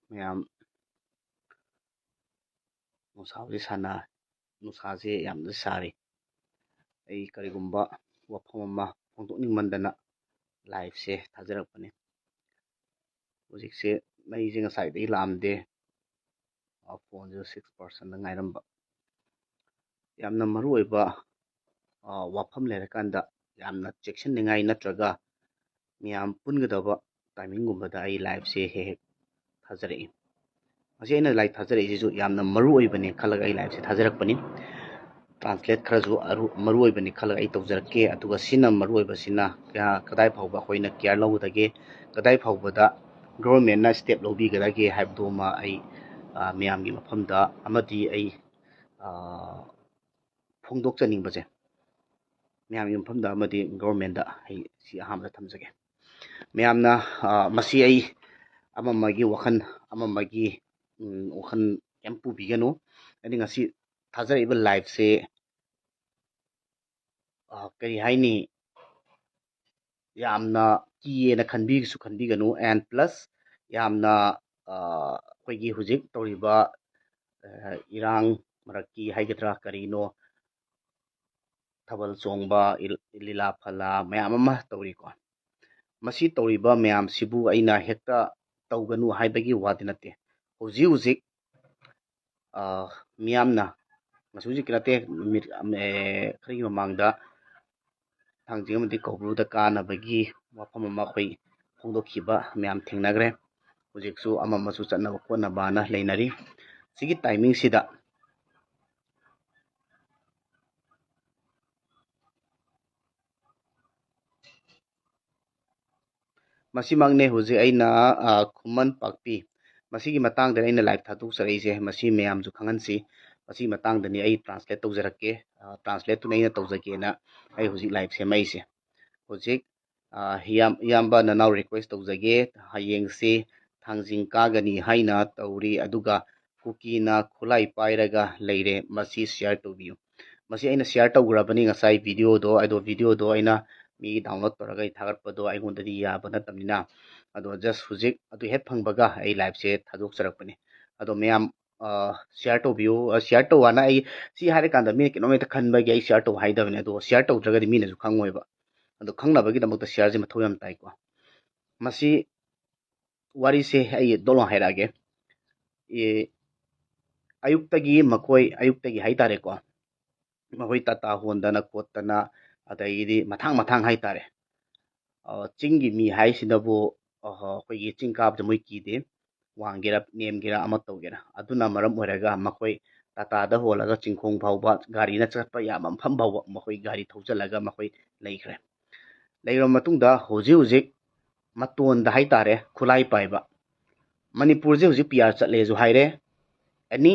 ꯃꯌꯥꯝ ꯅꯨꯡꯁꯥꯕꯨꯗꯤ ꯁꯥꯟꯅ ꯅꯨꯡꯁꯥꯁꯦ ꯌꯥꯝꯅ ꯁꯥꯔꯤ ꯑꯩ ꯀꯔꯤꯒꯨꯝꯕ ꯋꯥꯐꯝ ꯑꯃ ꯐꯣꯡꯗꯣꯛꯅꯤꯡꯃꯟꯗꯅ ꯂꯥꯏꯚꯁꯦ ꯊꯥꯖꯔꯛꯄꯅꯤ ꯍꯧꯖꯤꯛꯁꯦ ꯃꯩꯁꯦ ꯉꯁꯥꯏꯗꯒꯤ ꯂꯥꯛꯑꯝꯗꯦ ꯐꯣꯟꯁꯨ 6% ꯉꯥꯏꯔꯝꯕ ꯌꯥꯝꯅ ꯃꯔꯨꯑꯣꯏꯕ ꯋꯥꯐꯝ ꯂꯩꯔꯀꯥꯟꯗ ꯌꯥꯝꯅ ꯆꯦꯛꯁꯤꯟꯅꯤꯡꯉꯥꯏ ꯅꯠꯇ꯭ꯔꯒ ꯃꯤꯌꯥꯝ ꯄꯨꯟꯒꯗꯕ ꯇꯥꯏꯃꯤꯡꯒꯨꯝꯕꯗ ꯑꯩ ꯂꯥꯏꯚꯁꯦ ꯍꯦꯛ ꯍꯦꯛ ꯊꯥꯖꯔꯛꯏ ꯉꯁꯤ ꯑꯩꯅ ꯂꯥꯏꯚ ꯊꯥꯖꯔꯛꯏꯁꯤꯁꯨ ꯌꯥꯝꯅ ꯃꯔꯨꯑꯣꯏꯕꯅꯤ ꯈꯜꯂꯒ ꯑꯩ ꯂꯥꯏꯚꯁꯦ ꯊꯥꯖꯔꯛꯄꯅꯤ ꯇ꯭ꯔꯥꯟꯁꯂꯦꯠ ꯈꯔꯁꯨ ꯃꯔꯨꯑꯣꯏꯕꯅꯤ ꯈꯜꯂꯒ ꯑꯩ ꯇꯧꯖꯔꯛꯀꯦ ꯑꯗꯨꯒ ꯁꯤꯅ ꯃꯔꯨꯑꯣꯏꯕꯁꯤꯅ ꯀꯗꯥꯏ ꯐꯥꯎꯕ ꯑꯩꯈꯣꯏꯅ ꯀꯤꯌꯔ ꯂꯧꯒꯗꯒꯦ ꯀꯗꯥꯏ ꯐꯥꯎꯕꯗ ꯒꯣꯔꯃꯦꯟꯅ ꯁ꯭ꯇꯦꯞ ꯂꯧꯕꯤꯒꯗꯒꯦ ꯍꯥꯏꯕꯗꯨꯃ ꯑꯩ ꯃꯌꯥꯝꯒꯤ ꯃꯐꯝꯗ ꯑꯃꯗꯤ ꯑꯩ ꯐꯣꯡꯗꯣꯛꯆꯅꯤꯡꯕꯁꯦ ꯃꯌꯥꯝꯒꯤ ꯃꯐꯝꯗ ꯑꯃꯗꯤ ꯒꯣꯔꯃꯦꯟꯗ ꯑꯩ ꯁꯤ ꯑꯍꯥꯟꯕꯗ ꯊꯝꯖꯒꯦ ꯃꯌꯥꯝꯅ ꯃꯁꯤ ꯑꯩ ꯑꯃꯃꯒꯤ ꯋꯥꯈꯜ ꯑꯃꯃꯒꯤ ꯋꯥꯈꯜ ꯀꯩꯝ ꯄꯨꯕꯤꯒꯅꯨ ꯑꯩꯅ ꯉꯁꯤ ꯊꯥꯖꯔꯛꯏꯕ ꯂꯥꯏꯚꯁꯦ ꯀꯔꯤ ꯍꯥꯏꯅꯤ ꯌꯥꯝꯅ ꯀꯤꯌꯦꯅ ꯈꯟꯕꯤꯒꯅꯨ ꯑꯦꯟ ꯄ꯭ꯂꯁ ꯌꯥꯝꯅ ꯑꯩꯈꯣꯏꯒꯤ ꯍꯧꯖꯤꯛ ꯇꯧꯔꯤꯕ ꯏꯔꯥꯡ ꯃꯔꯛꯀꯤ ꯍꯥꯏꯒꯗ꯭ꯔꯥ ꯀꯔꯤꯅꯣ ꯊꯥꯕꯜ ꯆꯣꯡꯕ ꯂꯤꯂꯥ ꯐꯂꯥ ꯃꯌꯥꯝ ꯑꯃ ꯇꯧꯔꯤꯀꯣ ꯃꯁꯤ ꯇꯧꯔꯤꯕ ꯃꯌꯥꯝꯁꯤꯕꯨ ꯑꯩꯅ ꯍꯦꯛꯇ ꯇꯧꯒꯅꯨ ꯍꯥꯏꯕꯒꯤ ꯋꯥꯗꯤ ꯅꯠꯇꯦ ꯍꯧꯖꯤꯛ ꯃꯤꯌꯥꯝꯅ ꯍꯧꯖꯤꯛꯀꯤ ꯅꯠꯇꯦ ꯅꯨꯃꯤꯠ ꯈꯔꯒꯤ ꯃꯃꯥꯡꯗ ꯊꯥꯡꯖꯤꯡ ꯑꯃꯗꯤ ꯀꯧꯕ꯭ꯔꯨꯗ ꯀꯥꯅꯕꯒꯤ ꯋꯥꯐꯝ ꯑꯃ ꯑꯩꯈꯣꯏ ꯐꯣꯡꯗꯣꯛꯈꯤꯕ ꯃꯌꯥꯝ ꯊꯦꯡꯅꯈ꯭ꯔꯦ ꯍꯧꯖꯤꯛꯁꯨ ꯑꯃꯁꯨ ꯆꯠꯅꯕ ꯈꯣꯠꯅꯕꯅ ꯂꯩꯅꯔꯤ ꯁꯤꯒꯤ ꯇꯥꯏꯃꯤꯡꯁꯤꯗ ꯃꯁꯤꯃꯛꯅꯦ ꯍꯧꯖꯤꯛ ꯑꯩꯅ ꯈꯨꯃꯟ ꯄꯥꯛꯄꯤ ꯃꯁꯤꯒꯤ ꯃꯇꯥꯡꯗ ꯑꯩꯅ ꯂꯥꯏꯚ ꯊꯥꯗꯣꯛꯆꯔꯛꯏꯁꯦ ꯃꯁꯤ ꯃꯌꯥꯝꯁꯨ ꯈꯪꯍꯟꯁꯤ ꯃꯁꯤꯒꯤ ꯃꯇꯥꯡꯗꯅꯤ ꯑꯩ ꯇ꯭ꯔꯥꯟꯁꯂꯦꯠ ꯇꯧꯖꯔꯛꯀꯦ ꯇ꯭ꯔꯥꯟꯁꯂꯦꯠꯇꯨꯅ ꯑꯩꯅ ꯇꯧꯖꯒꯦꯅ ꯑꯩ ꯍꯧꯖꯤꯛ ꯂꯥꯏꯚ ꯁꯦꯝꯃꯛꯏꯁꯦ ꯍꯧꯖꯤꯛ ꯏꯌꯥꯝꯕ ꯅꯅꯥꯎ ꯔꯤꯀ꯭ꯋꯦꯁ ꯇꯧꯖꯒꯦ ꯍꯌꯦꯡꯁꯤ ꯊꯥꯡꯖꯤꯡ ꯀꯥꯒꯅꯤ ꯍꯥꯏꯅ ꯇꯧꯔꯤ ꯑꯗꯨꯒ ꯀꯨꯀꯤꯅ ꯈꯨꯠꯂꯥꯏ ꯄꯥꯏꯔꯒ ꯂꯩꯔꯦ ꯃꯁꯤ ꯁꯤꯌꯥꯔ ꯇꯧꯕꯤꯌꯨ ꯃꯁꯤ ꯑꯩꯅ ꯁꯤꯌꯥꯔ ꯇꯧꯈ꯭ꯔꯕꯅꯤ ꯉꯁꯥꯏ ꯚꯤꯗꯤꯑꯣꯗꯣ ꯑꯩꯅ ꯃꯤ ꯗꯥꯎꯟꯂꯣꯗ ꯇꯧꯔꯒ ꯑꯩ ꯊꯥꯒꯠꯄꯗꯣ ꯑꯩꯉꯣꯟꯗꯗꯤ ꯌꯥꯕ ꯅꯠꯇꯕꯅꯤ나 ꯑꯗꯣ ꯖꯁ ꯍꯧꯖꯤꯛ ꯑꯗꯨ ꯍꯦꯛ ꯐꯪꯕꯒ ꯑꯩ ꯂꯥꯏꯚꯁꯦ ꯊꯥꯗꯣꯛꯆꯔꯛꯄꯅꯤ ꯑꯗꯣ ꯃꯌꯥꯝ ꯁꯤꯌꯥꯔ ꯇꯧꯕꯤꯌꯨ ꯁꯤꯌꯥꯔ ꯇꯧꯋꯥꯅ ꯑꯩ ꯁꯤ ꯍꯥꯏꯔꯀꯥꯟꯗ ꯃꯤꯅ ꯀꯩꯅꯣꯝ ꯍꯦꯛꯇ ꯈꯟꯕꯒꯤ ꯑꯩ ꯁꯤꯌꯥꯔ ꯇꯧ ꯍꯥꯏꯗꯕꯅꯤ ꯑꯗꯣ ꯁꯤꯌꯥꯔ ꯇꯧꯗ꯭ꯔꯒꯗꯤ ꯃꯤꯅꯁꯨ ꯈꯪꯉꯣꯏꯕ ꯑꯗꯣ ꯈꯪꯅꯕꯒꯤꯗꯃꯛꯇ ꯁꯤꯌꯥꯔꯁꯦ ꯃꯊꯧ ꯌꯥꯝ ꯇꯥꯏꯀꯣ ꯃꯁꯤ ꯋꯥꯔꯤꯁꯦ ꯑꯩ ꯗꯣꯂꯣꯡ ꯍꯥꯏꯔꯛꯑꯒꯦ ꯑꯌꯨꯛꯇꯒꯤ ꯍꯥꯏꯇꯥꯔꯦꯀꯣ ꯃꯈꯣꯏ ꯇꯥꯇꯥ ꯍꯣꯟꯗꯅ ꯈꯣꯠꯇꯅ ꯑꯗꯒꯤꯗꯤ ꯃꯊꯥꯡ ꯍꯥꯏꯇꯥꯔꯦ ꯆꯤꯡꯒꯤ ꯃꯤ ꯍꯥꯏꯁꯤꯅꯕꯨ ꯑꯩꯈꯣꯏꯒꯤ ꯆꯤꯡ ꯀꯥꯕꯁꯦ ꯃꯣꯏ ꯀꯤꯗꯦ ꯋꯥꯡꯒꯦꯔꯥ ꯅꯦꯝꯒꯦꯔꯥ ꯑꯃ ꯇꯧꯒꯦꯔꯥ ꯑꯗꯨꯅ ꯃꯔꯝ ꯑꯣꯏꯔꯒ ꯃꯈꯣꯏ ꯇꯥꯇꯥꯗ ꯍꯣꯜꯂꯒ ꯆꯤꯡꯈꯣꯡ ꯐꯥꯎꯕ ꯒꯥꯔꯤꯅ ꯆꯠꯄ ꯌꯥꯕ ꯃꯐꯝ ꯐꯥꯎꯕ ꯃꯈꯣꯏ ꯒꯥꯔꯤ ꯊꯧꯖꯤꯜꯂꯒ ꯃꯈꯣꯏ ꯂꯩꯈ꯭ꯔꯦ ꯂꯩꯔꯕ ꯃꯇꯨꯡꯗ ꯍꯧꯖꯤꯛ ꯃꯇꯣꯟꯗ ꯍꯥꯏꯇꯥꯔꯦ ꯈꯨꯠꯂꯥꯏ ꯄꯥꯏꯕ ꯃꯅꯤꯄꯨꯔꯁꯦ ꯍꯧꯖꯤꯛ PR ꯆꯠꯂꯦꯁꯨ ꯍꯥꯏꯔꯦ ꯑꯦꯅꯤ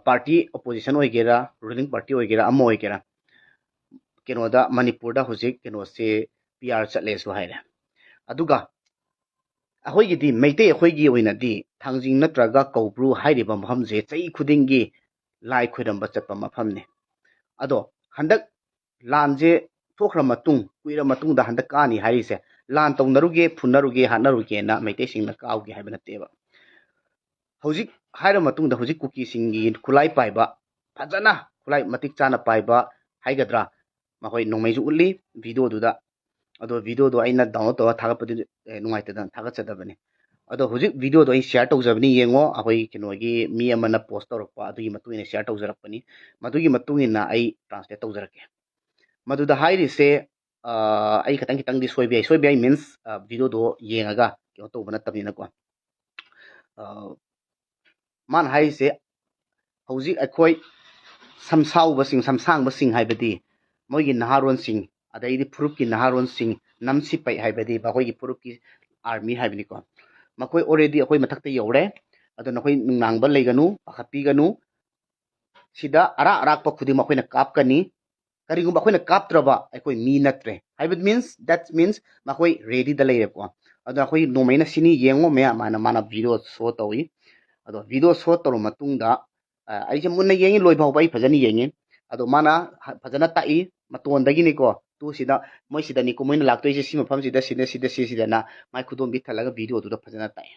ꯄꯥꯔꯇꯤ ꯑꯣꯄꯣꯖꯤꯁꯟ ꯑꯣꯏꯒꯦꯔꯥ ꯔꯨꯂꯤꯡ ꯄꯥꯔꯇꯤ ꯑꯣꯏꯒꯦꯔꯥ ꯑꯃ ꯑꯣꯏꯒꯦꯔꯥ ꯀꯩꯅꯣꯗ ꯃꯅꯤꯄꯨꯔꯗ ꯍꯧꯖꯤꯛ ꯀꯩꯅꯣꯁꯦ PR ꯆꯠꯂꯦꯁꯨ ꯍꯥꯏꯔꯦ ꯑꯗꯨꯒ ꯑꯩꯈꯣꯏꯒꯤꯗꯤ ꯃꯩꯇꯩ ꯑꯩꯈꯣꯏꯒꯤ ꯑꯣꯏꯅꯗꯤ ꯊꯥꯡꯖꯤꯡ ꯅꯠꯇ꯭ꯔꯒ ꯀꯧꯕ꯭ꯔꯨ ꯍꯥꯏꯔꯤꯕ ꯃꯐꯝꯁꯦ ꯆꯍꯤ ꯈꯨꯗꯤꯡꯒꯤ ꯂꯥꯏ ꯈꯣꯏꯔꯝꯕ ꯆꯠꯄ ꯃꯐꯝꯅꯤ ꯑꯗꯣ ꯍꯟꯗꯛ ꯂꯥꯟꯁꯦ ꯊꯣꯛꯈ꯭ꯔ ꯃꯇꯨꯡ ꯀꯨꯏꯔ ꯃꯇꯨꯡꯗ ꯍꯟꯗꯛ ꯀꯥꯅꯤ ꯍꯥꯏꯔꯤꯁꯦ ꯂꯥꯟ ꯇꯧꯅꯔꯨꯒꯦ ꯐꯨꯅꯔꯨꯒꯦ ꯍꯥꯠꯅꯔꯨꯒꯦꯅ ꯃꯩꯇꯩꯁꯤꯡꯅ ꯀꯥꯎꯒꯦ ꯍꯥꯏꯕ ꯅꯠꯇꯦꯕ ꯍꯧꯖꯤꯛ ꯍꯥꯏꯔ ꯃꯇꯨꯡꯗ ꯍꯧꯖꯤꯛ ꯀꯨꯀꯤꯁꯤꯡꯒꯤ ꯈꯨꯠꯂꯥꯏ ꯄꯥꯏꯕ ꯐꯖꯅ ꯈꯨꯠꯂꯥꯏ ꯃꯇꯤꯛ ꯆꯥꯅ ꯄꯥꯏꯕ ꯍꯥꯏꯒꯗ꯭ꯔꯥ ꯃꯈꯣꯏ ꯅꯣꯡꯃꯩꯁꯨ ꯎꯠꯂꯤ ꯚꯤꯗꯤꯑꯣꯗꯨꯗ ꯑꯗꯣ ꯚꯤꯗꯤꯑꯣꯗꯣ ꯑꯩꯅ ꯗꯥꯎꯟꯂꯣꯗ ꯇꯧꯔꯒ ꯊꯥꯒꯠꯄꯗꯤ ꯅꯨꯡꯉꯥꯏꯇꯗꯅ ꯊꯥꯒꯠꯆꯗꯕꯅꯤ ꯑꯗꯣ ꯍꯧꯖꯤꯛ ꯚꯤꯗꯤꯑꯣꯗꯣ ꯑꯩ ꯁꯤꯌꯥꯔ ꯇꯧꯖꯕꯅꯤ ꯌꯦꯡꯉꯣ ꯑꯩꯈꯣꯏ ꯀꯩꯅꯣꯒꯤ ꯃꯤ ꯑꯃꯅ ꯄꯣꯁט ꯇꯧꯔꯛꯄ ꯑꯗꯨꯒꯤ ꯃꯇꯨꯡ ꯏꯟꯅ ꯁꯤꯌꯥꯔ ꯇꯧꯖꯔꯛꯄꯅꯤ ꯃꯗꯨꯒꯤ ꯃꯇꯨꯡ ꯏꯟꯅ ꯑꯩ ꯇ꯭ꯔꯥꯟꯁꯂꯦꯠ ꯇꯧꯖꯔꯛꯀꯦ ꯃꯗꯨꯗ ꯍꯥꯏꯔꯤꯁꯦ ꯑꯩ ꯈꯤꯇꯪꯗꯤ ꯁꯣꯏꯕ ꯌꯥꯏ ꯃꯤꯟꯁ ꯚꯤꯗꯤꯑꯣꯗꯣ ꯌꯦꯡꯉꯒ ꯀꯩꯅꯣ ꯇꯧꯕ ꯅꯠꯇꯕꯅꯤꯅꯀꯣ ꯃꯥꯅ ꯍꯥꯏꯔꯤꯁꯦ ꯍꯧꯖꯤꯛ ꯑꯩꯈꯣꯏ ꯁꯝꯁꯥꯡꯕꯁꯤꯡ ꯍꯥꯏꯕꯗꯤ ꯃꯣꯏꯒꯤ ꯅꯍꯥꯔꯣꯟꯁꯤꯡ ꯑꯗꯩꯗꯤ ꯐꯨꯔꯨꯞꯀꯤ ꯅꯍꯥꯔꯣꯟꯁꯤꯡ ꯅꯝꯁꯤꯄꯩ ꯍꯥꯏꯕꯗꯤ ꯃꯈꯣꯏꯒꯤ ꯐꯨꯔꯨꯞꯀꯤ ꯑꯥꯔꯃꯤ ꯍꯥꯏꯕꯅꯤꯀꯣ ꯃꯈꯣꯏ ꯑꯣꯜꯔꯦꯗꯤ ꯑꯩꯈꯣꯏ ꯃꯊꯛꯇ ꯌꯧꯔꯦ ꯑꯗꯨꯅ ꯑꯩꯈꯣꯏ ꯅꯨꯡꯅꯥꯡꯕ ꯂꯩꯒꯅꯨ ꯄꯥꯈꯠꯄꯤꯒꯅꯨ ꯁꯤꯗ ꯑꯔꯥꯛꯄ ꯈꯨꯗꯤꯡꯃꯛ ꯑꯩꯈꯣꯏꯅ ꯀꯥꯞꯀꯅꯤ ꯀꯔꯤꯒꯨꯝꯕ ꯑꯩꯈꯣꯏꯅ ꯀꯥꯞꯇ꯭ꯔꯕ ꯑꯩꯈꯣꯏ ꯃꯤ ꯅꯠꯇ꯭ꯔꯦ ꯍꯥꯏꯕ ꯃꯤꯟꯁ ꯃꯈꯣꯏ ꯔꯦꯗꯤꯗ ꯂꯩꯔꯦꯀꯣ ꯑꯗꯨꯅ ꯑꯩꯈꯣꯏ ꯅꯣꯡꯃꯩꯅ ꯁꯤꯅꯤ ꯌꯦꯡꯉꯣ ꯃꯌꯥꯝ ꯃꯥꯅ ꯚꯤꯗꯤꯑꯣ ꯁꯣ ꯇꯧꯏ ꯑꯗꯣ ꯚꯤꯗꯤꯑꯣ ꯁꯣ ꯇꯧꯔ ꯃꯇꯨꯡꯗ ꯑꯩꯁꯦ ꯃꯨꯟꯅ ꯌꯦꯡꯉꯤ ꯂꯣꯏ ꯐꯥꯎꯕ ꯑꯩ ꯐꯖꯅ ꯌꯦꯡꯉꯤ ꯑꯗꯣ ꯃꯥꯅ ꯐꯖꯅ ꯇꯥꯛꯏ ꯃꯇꯣꯟꯗꯒꯤꯅꯤꯀꯣ ꯇꯨꯁꯤꯗ ꯃꯣꯏꯁꯤꯗꯅꯤꯀꯣ ꯃꯣꯏꯅ ꯂꯥꯛꯇꯣꯏꯁꯦ ꯁꯤ ꯃꯐꯝꯁꯤꯗ ꯁꯤꯗꯅ ꯃꯥꯏ ꯈꯨꯗꯣꯝꯕꯤ ꯊꯜꯂꯒ ꯚꯤꯗꯤꯑꯣꯗꯨꯗ ꯐꯖꯅ ꯇꯥꯛꯏ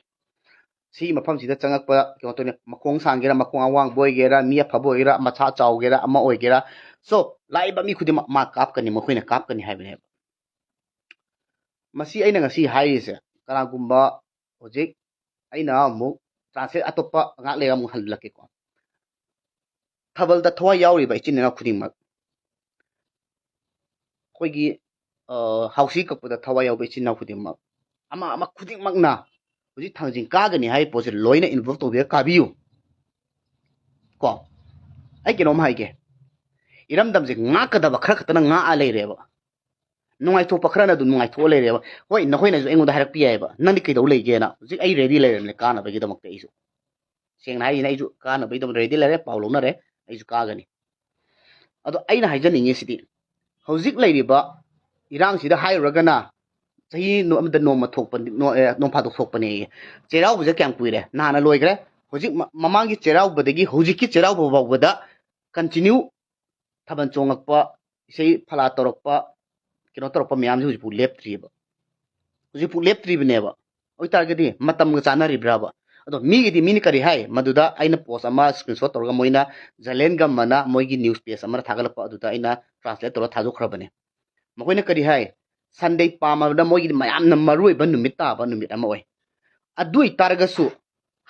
ꯁꯤ ꯃꯐꯝꯁꯤꯗ ꯆꯪꯉꯛꯄ ꯀꯩꯅꯣ ꯇꯧꯅꯤ ꯃꯈꯣꯡ ꯁꯥꯡꯒꯦꯔꯥ ꯃꯈꯣꯡ ꯑꯋꯥꯡꯕ ꯑꯣꯏꯒꯦꯔꯥ ꯃꯤ ꯑꯐꯕ ꯑꯣꯏꯒꯦꯔꯥ ꯃꯁꯥ ꯆꯥꯎꯒꯦꯔꯥ ꯑꯃ ꯑꯣꯏꯒꯦꯔꯥ ꯁꯣ ꯂꯥꯛꯏꯕ ꯃꯤ ꯈꯨꯗꯤꯡꯃꯛ ꯃꯥ ꯀꯥꯞꯀꯅꯤ ꯃꯈꯣꯏꯅ ꯀꯥꯞꯀꯅꯤ ꯍꯥꯏꯕꯅꯦꯕ ꯃꯁꯤ ꯑꯩꯅ ꯉꯁꯤ ꯍꯥꯏꯔꯤꯁꯦ ꯀꯅꯥꯒꯨꯝꯕ ꯍꯧꯖꯤꯛ ꯑꯩꯅ ꯑꯃꯨꯛ ꯇ꯭ꯔꯥꯟꯁꯂꯦꯠ ꯑꯇꯣꯞꯄ ꯉꯥꯛ ꯂꯩꯔ ꯑꯃꯨꯛ ꯍꯜꯂꯛꯀꯦꯀꯣ ꯊꯥꯕꯜꯗ ꯊꯋꯥꯏ ꯌꯥꯎꯔꯤꯕ ꯏꯆꯤꯟ ꯏꯅꯥꯎ ꯈꯨꯗꯤꯡꯃꯛ ꯑꯩꯈꯣꯏꯒꯤ ꯍꯥꯎꯁꯤ ꯀꯛꯄꯗ ꯊꯋꯥꯏ ꯌꯥꯎꯕ ꯏꯆꯤꯟ ꯏꯅꯥꯎ ꯈꯨꯗꯤꯡꯃꯛ ꯑꯃ ꯈꯨꯗꯤꯡꯃꯛꯅ ꯍꯧꯖꯤꯛ ꯊꯥꯡꯖꯤꯡ ꯀꯥꯒꯅꯤ ꯍꯥꯏꯕ ꯄꯣꯠꯁꯦ ꯂꯣꯏꯅ ꯏꯟꯚꯣꯜቭ ꯇꯧꯕꯤꯔ ꯀꯥꯕꯤꯌꯨ ꯀꯣ ꯑꯩ ꯀꯩꯅꯣꯝ ꯍꯥꯏꯒꯦ ꯏꯔꯝꯗꯝꯁꯦ ꯉꯥꯛꯀꯗꯕ ꯈꯔ ꯈꯛꯇꯅ ꯉꯥꯛꯑ ꯂꯩꯔꯦꯕ ꯅꯨꯡꯉꯥꯏꯊꯣꯛꯄ ꯈꯔꯅ ꯑꯗꯨꯝ ꯅꯨꯡꯉꯥꯏꯊꯣꯛꯑ ꯂꯩꯔꯦꯕ ꯍꯣꯏ ꯅꯈꯣꯏꯅꯁꯨ ꯑꯩꯉꯣꯟꯗ ꯍꯥꯏꯔꯛꯄ ꯌꯥꯏꯑꯕ ꯅꯪꯗꯤ ꯀꯩꯗꯧ ꯂꯩꯒꯦꯅ ꯍꯧꯖꯤꯛ ꯑꯩ ꯔꯦꯗꯤ ꯂꯩꯔꯕꯅꯦ ꯀꯥꯅꯕꯒꯤꯗꯃꯛꯇ ꯑꯩꯁꯨ ꯁꯦꯡꯅ ꯍꯥꯏꯔꯤꯁꯤꯅ ꯑꯩꯁꯨ ꯀꯥꯅꯕꯒꯤꯗꯃꯛꯇ ꯔꯦꯗꯤ ꯂꯩꯔꯦ ꯄꯥꯎ ꯂꯧꯅꯔꯦ ꯑꯩꯁꯨ ꯀꯥꯒꯅꯤ ꯑꯗꯣ ꯑꯩꯅ ꯍꯥꯏꯖꯅꯤꯡꯉꯤꯁꯤꯗꯤ ꯍꯧꯖꯤꯛ ꯂꯩꯔꯤꯕ ꯏꯔꯥꯡꯁꯤꯗ ꯍꯥꯏꯔꯨꯔꯒꯅ ꯆꯍꯤ ꯑꯃꯗ ꯅꯣꯡ ꯐꯥꯗꯣꯛ ꯊꯣꯛꯄꯅꯦ ꯆꯩꯔꯥꯎꯕꯁꯦ ꯀꯌꯥꯝ ꯀꯨꯏꯔꯦ ꯅꯍꯥꯟꯅ ꯂꯣꯏꯈ꯭ꯔꯦ ꯍꯧꯖꯤꯛ ꯃꯃꯥꯡꯒꯤ ꯆꯩꯔꯥꯎꯕꯗꯒꯤ ꯍꯧꯖꯤꯛꯀꯤ ꯆꯩꯔꯥꯎꯕ ꯐꯥꯎꯕꯗ ꯀꯟꯇꯤꯅ꯭ꯌꯨ ꯊꯥꯕꯜ ꯆꯣꯡꯉꯛꯄ ꯏꯁꯩ ꯐꯂꯥ ꯇꯧꯔꯛꯄ ꯀꯩꯅꯣ ꯇꯧꯔꯛꯄ ꯃꯌꯥꯝꯁꯦ ꯍꯧꯖꯤꯛꯐꯥꯎ ꯂꯦꯞꯇ꯭ꯔꯤꯕꯅꯦꯕ ꯑꯣꯏꯇꯥꯔꯒꯗꯤ ꯃꯇꯝꯒ ꯆꯥꯅꯔꯤꯕ꯭ꯔꯥꯕ ꯑꯗꯣ ꯃꯤꯅ ꯀꯔꯤ ꯍꯥꯏ ꯃꯗꯨꯗ ꯑꯩꯅ ꯄꯣꯁ ꯑꯃ ꯁ꯭ꯀ꯭ꯔꯤꯟꯁꯣꯠ ꯇꯧꯔꯒ ꯃꯣꯏꯅ ꯖꯂꯦꯟꯒꯝꯃꯅ ꯃꯣꯏꯒꯤ ꯅ꯭ꯌꯨꯁ ꯄꯦꯖ ꯑꯃꯅ ꯊꯥꯒꯠꯂꯛꯄ ꯑꯗꯨꯗ ꯑꯩꯅ ꯇ꯭ꯔꯥꯟꯁꯂꯦꯠ ꯇꯧꯔꯒ ꯊꯥꯗꯣꯛꯈ꯭ꯔꯕꯅꯦ ꯃꯈꯣꯏꯅ ꯀꯔꯤ ꯍꯥꯏ ꯁꯟꯗꯦ ꯄꯥꯝꯃꯕꯗ ꯃꯣꯏꯒꯤꯗꯤ ꯃꯌꯥꯝꯅ ꯃꯔꯨꯑꯣꯏꯕ ꯅꯨꯃꯤꯠ ꯇꯥꯕ ꯅꯨꯃꯤꯠ ꯑꯃ ꯑꯣꯏ ꯑꯗꯨ ꯑꯣꯏꯇꯥꯔꯒꯁꯨ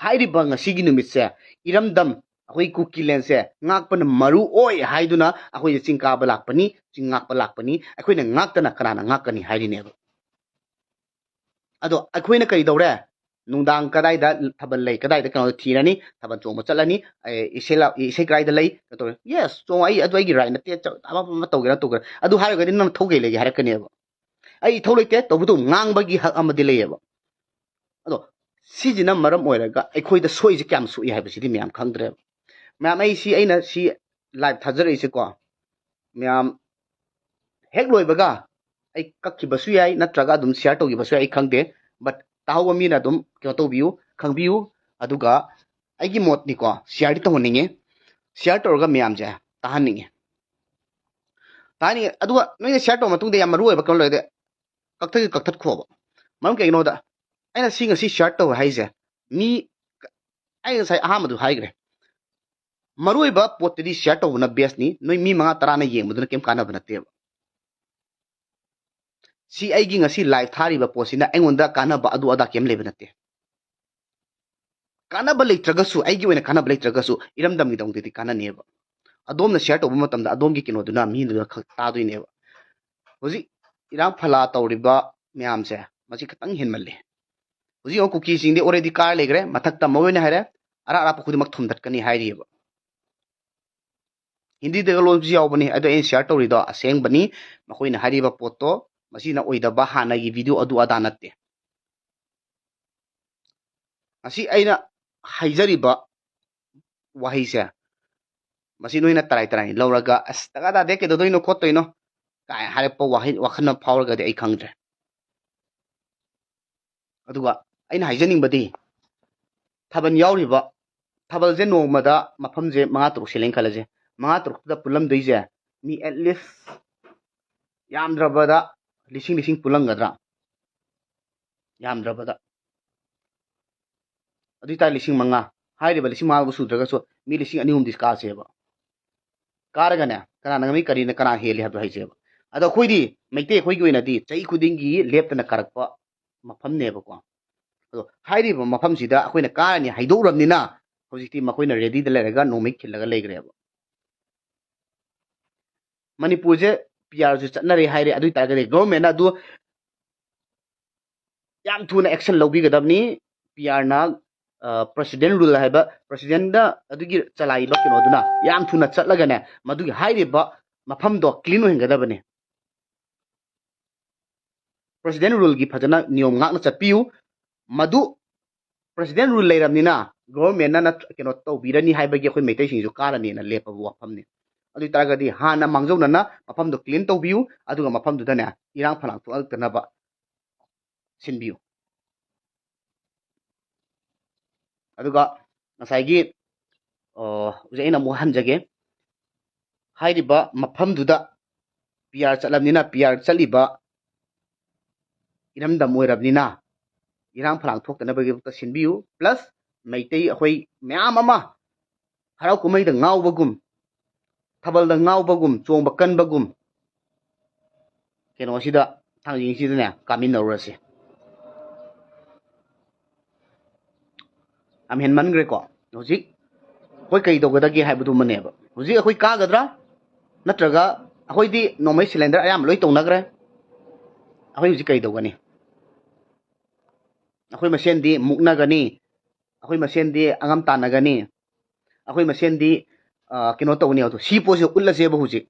ꯍꯥꯏꯔꯤꯕ ꯉꯁꯤꯒꯤ ꯅꯨꯃꯤꯠꯁꯦ ꯏꯔꯝꯗꯝ ꯑꯩꯈꯣꯏ ꯀꯨꯀꯤꯂꯦꯟꯁꯦ ꯉꯥꯛꯄꯅ ꯃꯔꯨ ꯑꯣꯏ ꯍꯥꯏꯗꯨꯅ ꯑꯩꯈꯣꯏꯁꯦ ꯆꯤꯡ ꯀꯥꯕ ꯂꯥꯛꯄꯅꯤ ꯆꯤꯡ ꯉꯥꯛꯄ ꯂꯥꯛꯄꯅꯤ ꯑꯩꯈꯣꯏꯅ ꯉꯥꯛꯇꯅ ꯀꯅꯥꯅ ꯉꯥꯛꯀꯅꯤ ꯍꯥꯏꯔꯤꯅꯦꯕ ꯑꯗꯣ ꯑꯩꯈꯣꯏꯅ ꯀꯔꯤ ꯇꯧꯔꯦ ꯅꯨꯡꯗꯥꯡ ꯀꯗꯥꯏꯗ ꯊꯥꯕꯜ ꯂꯩ ꯀꯗꯥꯏꯗ ꯀꯩꯅꯣ ꯊꯤꯔꯅꯤ ꯊꯥꯕꯜ ꯆꯣꯡꯕ ꯆꯠꯂꯅꯤ ꯏꯁꯩ ꯀꯗꯥꯏꯗ ꯂꯩ ꯇꯧꯔꯦ ꯌꯦꯁ ꯆꯣꯡ ꯑꯗꯨ ꯑꯩꯒꯤ ꯔꯥꯏꯠ ꯅꯠꯇꯦ ꯑꯃ ꯇꯧꯒꯦꯔꯥ ꯑꯗꯨ ꯍꯥꯏꯔꯒꯗꯤ ꯅꯪ ꯊꯧꯒꯩ ꯂꯩꯒꯦ ꯍꯥꯏꯔꯛꯀꯅꯦꯕ ꯑꯩ ꯏꯊꯧ ꯂꯩꯇꯦ ꯇꯧꯕꯇꯕꯨ ꯉꯥꯡꯕꯒꯤ ꯍꯛ ꯑꯃꯗꯤ ꯂꯩꯌꯦꯕ ꯑꯗꯣ ꯁꯤꯁꯤꯅ ꯃꯔꯝ ꯑꯣꯏꯔꯒ ꯑꯩꯈꯣꯏꯗ ꯁꯣꯏꯁꯦ ꯀꯌꯥꯝ ꯁꯣꯛꯏ ꯍꯥꯏꯕꯁꯤꯗꯤ ꯃꯌꯥꯝ ꯈꯪꯗ꯭ꯔꯦꯕ ꯃꯌꯥꯝ ꯑꯩꯅ ꯁꯤ ꯂꯥꯏꯚ ꯊꯥꯖꯔꯛꯏꯁꯦꯀꯣ ꯃꯌꯥꯝ ꯍꯦꯛ ꯂꯣꯏꯕꯒ ꯑꯩ ꯀꯛꯈꯤꯕꯁꯨ ꯌꯥꯏ ꯅꯠꯇ꯭ꯔꯒ ꯑꯗꯨꯝ ꯁꯤꯌꯥꯔ ꯇꯧꯈꯤꯕꯁꯨ ꯌꯥꯏ ꯑꯩ ꯈꯪꯗꯦ ꯕꯠ ꯇꯥꯍꯧꯕ ꯃꯤꯅ ꯑꯗꯨꯝ ꯀꯩꯅꯣ ꯇꯧꯕꯤꯌꯨ ꯈꯪꯕꯤꯌꯨ ꯑꯗꯨꯒ ꯑꯩꯒꯤ ꯃꯣꯠꯅꯤꯀꯣ ꯁꯤꯌꯥꯔꯗꯤ ꯇꯧꯍꯟꯅꯤꯡꯉꯤ ꯁꯤꯌꯥꯔ ꯇꯧꯔꯒ ꯃꯌꯥꯝꯁꯦ ꯇꯥꯍꯟꯅꯤꯡꯉꯤ ꯑꯗꯨꯒ ꯅꯣꯏꯅ ꯁꯤꯌꯥꯔ ꯇꯧꯔ ꯃꯇꯨꯡꯗ ꯌꯥꯝ ꯃꯔꯨꯑꯣꯏꯕ ꯀꯩꯅꯣ ꯂꯩꯔꯗꯤ ꯀꯛꯊꯠꯈꯣꯕ ꯃꯔꯝ ꯀꯩꯒꯤꯅꯣꯗ ꯑꯩꯅ ꯉꯁꯤ ꯁꯤꯌꯥꯔ ꯇꯧꯋꯦ ꯍꯥꯏꯁꯦ ꯑꯩ ꯉꯁꯥꯏ ꯑꯍꯥꯟꯕꯗꯨ ꯍꯥꯏꯈ꯭ꯔꯦ ꯃꯔꯨꯑꯣꯏꯕ ꯄꯣꯠꯇꯨꯗꯤ ꯁꯤꯌꯥꯔ ꯇꯧꯕꯅ ꯕꯦꯁꯅꯤ ꯅꯣꯏ ꯃꯤ 5-10ꯅ ꯌꯦꯡꯕꯗꯨꯅ ꯀꯩꯝ ꯀꯥꯟꯅꯕ ꯅꯠꯇꯦꯕ ꯁꯤ ꯑꯩꯒꯤ ꯉꯁꯤ ꯂꯥꯏꯚ ꯊꯥꯔꯤꯕ ꯄꯣꯠꯁꯤꯅ ꯑꯩꯉꯣꯟꯗ ꯀꯥꯟꯅꯕ ꯑꯗꯨ ꯑꯗꯥ ꯀꯩꯝ ꯂꯩꯕ ꯅꯠꯇꯦ ꯀꯥꯟꯅꯕ ꯂꯩꯇ꯭ꯔꯒꯁꯨ ꯑꯩꯒꯤ ꯑꯣꯏꯅ ꯀꯥꯟꯅꯕ ꯂꯩꯇ꯭ꯔꯒꯁꯨ ꯏꯔꯝꯗꯝꯒꯤꯗꯃꯛꯇꯗꯤ ꯀꯥꯟꯅꯅꯦꯕ ꯑꯗꯣꯝꯅ ꯁꯤꯌꯥꯔ ꯇꯧꯕ ꯃꯇꯝꯗ ꯑꯗꯣꯝꯒꯤ ꯀꯩꯅꯣꯗꯨꯅ ꯃꯤꯗꯨꯅ ꯈꯛ ꯇꯥꯗꯣꯏꯅꯦꯕ ꯍꯧꯖꯤꯛ ꯏꯔꯥꯡ ꯐꯂꯥ ꯇꯧꯔꯤꯕ ꯃꯌꯥꯝꯁꯦ ꯃꯁꯤ ꯈꯤꯇꯪ ꯍꯦꯟꯃꯜꯂꯤ ꯍꯧꯖꯤꯛ ꯑꯃꯨꯛ ꯀꯨꯀꯤꯁꯤꯡꯗꯤ ꯑꯣꯜꯔꯦꯗꯤ ꯀꯥꯔ ꯂꯩꯈ꯭ꯔꯦ ꯃꯊꯛꯇ ꯃꯣꯏꯅ ꯍꯥꯏꯔꯦ ꯑꯔꯥꯞꯄ ꯈꯨꯗꯤꯡꯃꯛ ꯊꯨꯝꯗꯠꯀꯅꯤ ꯍꯥꯏꯔꯤꯑꯕ ꯍꯤꯟꯗꯤꯗꯒ ꯂꯣꯟꯕꯁꯨ ꯌꯥꯎꯕꯅꯤ ꯑꯗꯣ ꯑꯩꯅ ꯁꯤꯌꯥꯔ ꯇꯧꯔꯤꯗꯣ ꯑꯁꯦꯡꯕꯅꯤ ꯃꯈꯣꯏꯅ ꯍꯥꯏꯔꯤꯕ ꯄꯣꯠꯇꯣ ꯃꯁꯤꯅ ꯑꯣꯏꯗꯕ ꯍꯥꯟꯅꯒꯤ ꯚꯤꯗꯤꯑꯣ ꯑꯗꯨ ꯑꯗꯥ ꯅꯠꯇꯦ ꯉꯁꯤ ꯑꯩꯅ ꯍꯥꯏꯖꯔꯤꯕ ꯋꯥꯍꯩꯁꯦ ꯃꯁꯤ ꯅꯣꯏꯅ ꯇꯔꯥꯏ ꯂꯧꯔꯒ ꯑꯁ ꯇꯒꯥ ꯇꯥꯗꯦ ꯀꯩꯗꯧꯗꯣꯏꯅꯣ ꯈꯣꯠꯇꯣꯏꯅꯣ ꯀꯥꯏ ꯍꯥꯏꯔꯛꯄ ꯋꯥꯈꯜ ꯐꯥꯎꯔꯒꯗꯤ ꯑꯩ ꯈꯪꯗ꯭ꯔꯦ ꯑꯗꯨꯒ ꯑꯩꯅ ꯍꯥꯏꯖꯅꯤꯡꯕꯗꯤ ꯊꯥꯕꯜ ꯌꯥꯎꯔꯤꯕ ꯊꯥꯕꯜꯁꯦ ꯅꯣꯡꯃꯗ ꯃꯐꯝꯁꯦ 5-6 ꯁꯤꯜꯂꯦꯅ ꯈꯜꯂꯁꯦ 5-6ꯇꯨꯗ ꯄꯨꯜꯂꯝꯗꯣꯏꯁꯦ ꯃꯤ ꯑꯦꯠꯂꯤꯁ ꯌꯥꯝꯗ꯭ꯔꯕꯗ ꯂꯤꯁꯤꯡ ꯄꯨꯜꯂꯝꯒꯗ꯭ꯔꯥ ꯌꯥꯝꯗ꯭ꯔꯕꯗ ꯑꯗꯨ ꯑꯣꯏꯇꯥꯔꯗꯤ 5,000 ꯍꯥꯏꯔꯤꯕ 5,000 ꯁꯨꯗ꯭ꯔꯒꯁꯨ ꯃꯤ 2,000-3,000ꯗꯤ ꯀꯥꯁꯦꯕ ꯀꯥꯔꯒꯅꯦ ꯀꯅꯥꯅ ꯉꯝꯃꯤ ꯀꯅꯥ ꯍꯦꯜꯂꯤ ꯍꯥꯏꯕꯗꯣ ꯍꯥꯏꯁꯦꯕ ꯑꯗꯣ ꯑꯩꯈꯣꯏꯗꯤ ꯃꯩꯇꯩ ꯑꯩꯈꯣꯏꯒꯤ ꯑꯣꯏꯅꯗꯤ ꯆꯍꯤ ꯈꯨꯗꯤꯡꯒꯤ ꯂꯦꯞꯇꯅ ꯀꯥꯔꯛꯄ ꯃꯐꯝꯅꯦꯕꯀꯣ ꯑꯗꯣ ꯍꯥꯏꯔꯤꯕ ꯃꯐꯝꯁꯤꯗ ꯑꯩꯈꯣꯏꯅ ꯀꯥꯔꯅꯤ ꯍꯥꯏꯗꯣꯛꯎꯔꯕꯅꯤꯅ ꯍꯧꯖꯤꯛꯇꯤ ꯃꯈꯣꯏꯅ ꯔꯦꯗꯤꯗ ꯂꯩꯔꯒ ꯅꯣꯡꯃꯩ ꯈꯤꯜꯂꯒ ꯂꯩꯈ꯭ꯔꯦꯕ ꯃꯅꯤꯄꯨꯔꯁꯦ ꯄꯤ ꯑꯥꯔꯁꯨ ꯆꯠꯅꯔꯦ ꯍꯥꯏꯔꯦ ꯑꯗꯨ ꯑꯣꯏꯇꯥꯔꯒꯗꯤ ꯒꯣꯔꯃꯦꯟꯅ ꯑꯗꯨ ꯌꯥꯝ ꯊꯨꯅ ꯑꯦꯛꯁꯟ ꯂꯧꯕꯤꯒꯗꯕꯅꯤ ꯄꯤ ꯑꯥꯔꯅ ꯄ꯭ꯔꯁꯤꯗꯦꯟ ꯔꯨꯜ ꯍꯥꯏꯕ ꯄ꯭ꯔꯁꯤꯗꯦꯟꯗ ꯑꯗꯨꯒꯤ ꯆꯂꯥꯏꯕ ꯀꯩꯅꯣꯗꯨꯅ ꯌꯥꯝ ꯊꯨꯅ ꯆꯠꯂꯒꯅꯦ ꯃꯗꯨꯒꯤ ꯍꯥꯏꯔꯤꯕ ꯃꯐꯝꯗꯣ ꯀ꯭ꯂꯤꯟ ꯑꯣꯏꯍꯟꯒꯗꯕꯅꯤ ꯄ꯭ꯔꯁꯤꯗꯦꯟ ꯔꯨꯜꯒꯤ ꯐꯖꯅ ꯅꯤꯌꯣꯝ ꯉꯥꯛꯅ ꯆꯠꯄꯤꯌꯨ ꯃꯗꯨ ꯄ꯭ꯔꯁꯤꯗꯦꯟ ꯔꯨꯜ ꯂꯩꯔꯕꯅꯤꯅ ꯒꯣꯔꯃꯦꯟꯅ ꯀꯩꯅꯣ ꯇꯧꯕꯤꯔꯅꯤ ꯍꯥꯏꯕꯒꯤ ꯑꯩꯈꯣꯏ ꯃꯩꯇꯩꯁꯤꯡꯁꯨ ꯀꯥꯔꯅꯤꯅ ꯂꯦꯞꯄꯕ ꯋꯥꯐꯝꯅꯤ ꯑꯗꯨ ꯑꯣꯏꯇꯥꯔꯒꯗꯤ ꯍꯥꯟꯅ ꯃꯥꯡꯖꯧꯅꯅ ꯃꯐꯝꯗꯣ ꯀ꯭ꯂꯤꯟ ꯇꯧꯕꯤꯌꯨ ꯑꯗꯨꯒ ꯃꯐꯝꯗꯨꯗꯅꯦ ꯏꯔꯥꯡ ꯐꯂꯥꯡ ꯊꯣꯛꯂꯛꯇꯅꯕ ꯁꯤꯟꯕꯤꯌꯨ ꯑꯗꯨꯒ ꯉꯁꯥꯏꯒꯤ ꯍꯧꯖꯤꯛ ꯑꯩꯅ ꯑꯃꯨꯛ ꯍꯟꯖꯒꯦ ꯍꯥꯏꯔꯤꯕ ꯃꯐꯝꯗꯨꯗ PR ꯆꯠꯂꯕꯅꯤꯅ PR ꯆꯠꯂꯤꯕ ꯏꯔꯝꯗꯝ ꯑꯣꯏꯔꯕꯅꯤꯅ ꯏꯔꯥꯡ ꯐꯂꯥꯡ ꯊꯣꯛꯇꯅꯕꯒꯤꯗꯃꯛꯇ ꯁꯤꯟꯕꯤꯌꯨ ꯄ꯭ꯂꯁ ꯃꯩꯇꯩ ꯑꯩꯈꯣꯏ ꯃꯌꯥꯝ ꯑꯃ ꯍꯔꯥꯎ ꯀꯨꯝꯍꯩꯗ ꯉꯥꯎꯕꯒꯨꯝ ꯊꯥꯕꯜꯗ ꯉꯥꯎꯕꯒꯨꯝ ꯆꯣꯡꯕ ꯀꯟꯕꯒꯨꯝ ꯀꯩꯅꯣꯁꯤꯗ ꯊꯥꯡꯖꯤꯡꯁꯤꯗꯅꯦ ꯀꯥꯃꯤꯟꯅꯔꯨꯔꯁꯤ ꯌꯥꯝ ꯍꯦꯟꯃꯟꯈ꯭ꯔꯦꯀꯣ ꯍꯧꯖꯤꯛ ꯑꯩꯈꯣꯏ ꯀꯩ ꯇꯧꯒꯗꯒꯦ ꯍꯥꯏꯕꯗꯨꯃꯅꯦꯕ ꯍꯧꯖꯤꯛ ꯑꯩꯈꯣꯏ ꯀꯥꯒꯗ꯭ꯔꯥ ꯅꯠꯇ꯭ꯔꯒ ꯑꯩꯈꯣꯏꯗꯤ ꯅꯣꯡꯃꯩ ꯁꯤꯂꯤꯟꯗꯔ ꯑꯌꯥꯝꯕ ꯂꯣꯏ ꯇꯧꯅꯈ꯭ꯔꯦ ꯑꯩꯈꯣꯏ ꯍꯧꯖꯤꯛ ꯀꯩ ꯇꯧꯒꯅꯤ ꯑꯩꯈꯣꯏ ꯃꯁꯦꯟꯗꯤ ꯃꯨꯛꯅꯒꯅꯤ ꯑꯩꯈꯣꯏ ꯃꯁꯦꯟꯗꯤ ꯑꯉꯝ ꯇꯥꯟꯅꯒꯅꯤ ꯑꯩꯈꯣꯏ ꯃꯁꯦꯟꯗꯤ ꯀꯩꯅꯣ ꯇꯧꯒꯅꯤ ꯑꯗꯣ ꯁꯤ ꯄꯣꯠꯁꯦ ꯎꯠꯂꯁꯦꯕ ꯍꯧꯖꯤꯛ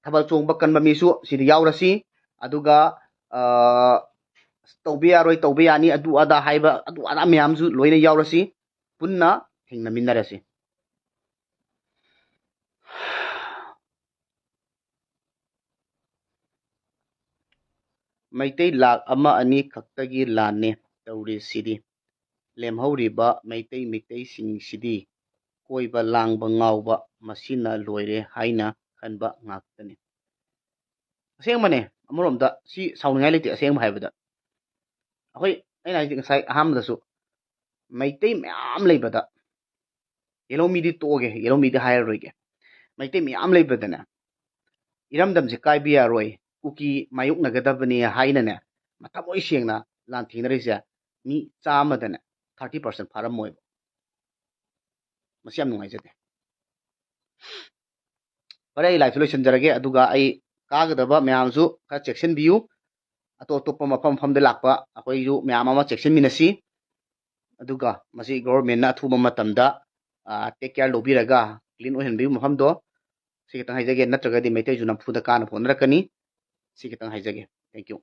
ꯊꯥꯕꯜ ꯆꯣꯡꯕ ꯀꯟꯕ ꯃꯤꯁꯨ ꯁꯤꯗ ꯌꯥꯎꯔꯁꯤ ꯑꯗꯨꯒ ꯇꯧꯕ ꯌꯥꯔꯣꯏ ꯇꯧꯕ ꯌꯥꯅꯤ ꯑꯗꯨ ꯑꯗꯥ ꯍꯥꯏꯕ ꯑꯗꯨ ꯑꯗꯥ ꯃꯌꯥꯝꯁꯨ ꯂꯣꯏꯅ ꯌꯥꯎꯔꯁꯤ ꯄꯨꯟꯅ ꯊꯦꯡꯅꯃꯤꯟꯅꯔꯁꯤ ꯃꯩꯇꯩ ꯂꯥꯛ ꯑꯃ ꯑꯅꯤ ꯈꯛꯇꯒꯤ ꯂꯥꯟꯅꯦ ꯇꯧꯔꯤꯁꯤꯗꯤ ꯂꯦꯝꯍꯧꯔꯤꯕ ꯃꯩꯇꯩꯁꯤꯡꯁꯤꯗꯤ ꯀꯣꯏꯕ ꯂꯥꯡꯕ ꯉꯥꯎꯕ ꯃꯁꯤꯅ ꯂꯣꯏꯔꯦ ꯍꯥꯏꯅ ꯈꯟꯕ ꯉꯥꯛꯇꯅꯤ ꯑꯁꯦꯡꯕꯅꯦ ꯑꯃꯔꯣꯝꯗ ꯁꯤ ꯁꯥꯎꯅꯤꯡꯉꯥꯏ ꯂꯩꯇꯦ ꯑꯁꯦꯡꯕ ꯍꯥꯏꯕꯗ ꯑꯩꯈꯣꯏ ꯑꯩꯅ ꯍꯥꯏꯁꯦ ꯉꯁꯥꯏ ꯑꯍꯥꯟꯕꯗꯁꯨ ꯃꯩꯇꯩ ꯃꯌꯥꯝ ꯂꯩꯕꯗ ꯌꯦꯂꯣꯃꯤꯗꯤ ꯇꯣꯛꯑꯒꯦ ꯌꯦꯂꯣꯃꯤꯗꯤ ꯍꯥꯏꯔꯔꯣꯏꯒꯦ ꯃꯩꯇꯩ ꯃꯌꯥꯝ ꯂꯩꯕꯗꯅꯦ ꯏꯔꯝꯗꯝꯁꯦ ꯀꯥꯏꯕ ꯌꯥꯔꯣꯏ ꯀꯨꯀꯤ ꯃꯥꯌꯣꯛꯅꯒꯗꯕꯅꯤ ꯍꯥꯏꯅꯅꯦ ꯊꯃꯣꯏ ꯁꯦꯡꯅ ꯂꯥꯟꯊꯦꯡꯅꯔꯤꯁꯦ ꯃꯤ 100ꯗꯅꯦ 30% ꯐꯥꯔꯝꯃꯣꯏꯕ ꯃꯁꯤ ꯌꯥꯝ ꯅꯨꯡꯉꯥꯏꯖꯗꯦ ꯐꯔꯦ ꯑꯩ ꯂꯥꯏꯐꯁꯨ ꯂꯣꯏꯁꯤꯟꯖꯔꯒꯦ ꯑꯗꯨꯒ ꯑꯩ ꯀꯥꯒꯗꯕ ꯃꯌꯥꯝꯁꯨ ꯈꯔ ꯆꯦꯛꯁꯤꯟꯕꯤꯌꯨ ꯑꯇꯣꯞ ꯑꯇꯣꯞꯄ ꯃꯐꯝꯗ ꯂꯥꯛꯄ ꯑꯩꯈꯣꯏꯁꯨ ꯃꯌꯥꯝ ꯑꯃ ꯆꯦꯛꯁꯤꯟꯃꯤꯟꯅꯁꯤ ꯑꯗꯨꯒ ꯃꯁꯤ ꯒꯣꯚꯔꯟꯃꯦꯟꯠꯅ ꯑꯊꯨꯕ ꯃꯇꯝꯗ ꯇꯦꯛ ꯀꯦꯌꯔ ꯂꯧꯕꯤꯔꯒ ꯀ꯭ꯂꯤꯟ ꯑꯣꯏꯍꯟꯕꯤꯌꯨ ꯃꯐꯝꯗꯣ ꯁꯤ ꯈꯤꯇꯪ ꯍꯥꯏꯖꯒꯦ ꯅꯠꯇ꯭ꯔꯒꯗꯤ ꯃꯩꯇꯩꯁꯨ ꯅꯝꯐꯨꯗ ꯀꯥꯅ ꯍꯣꯠꯅꯔꯛꯀꯅꯤ ꯁꯤ ꯈꯤꯇꯪ ꯍꯥꯏꯖꯒꯦ ꯊꯦꯡꯛ ꯌꯨ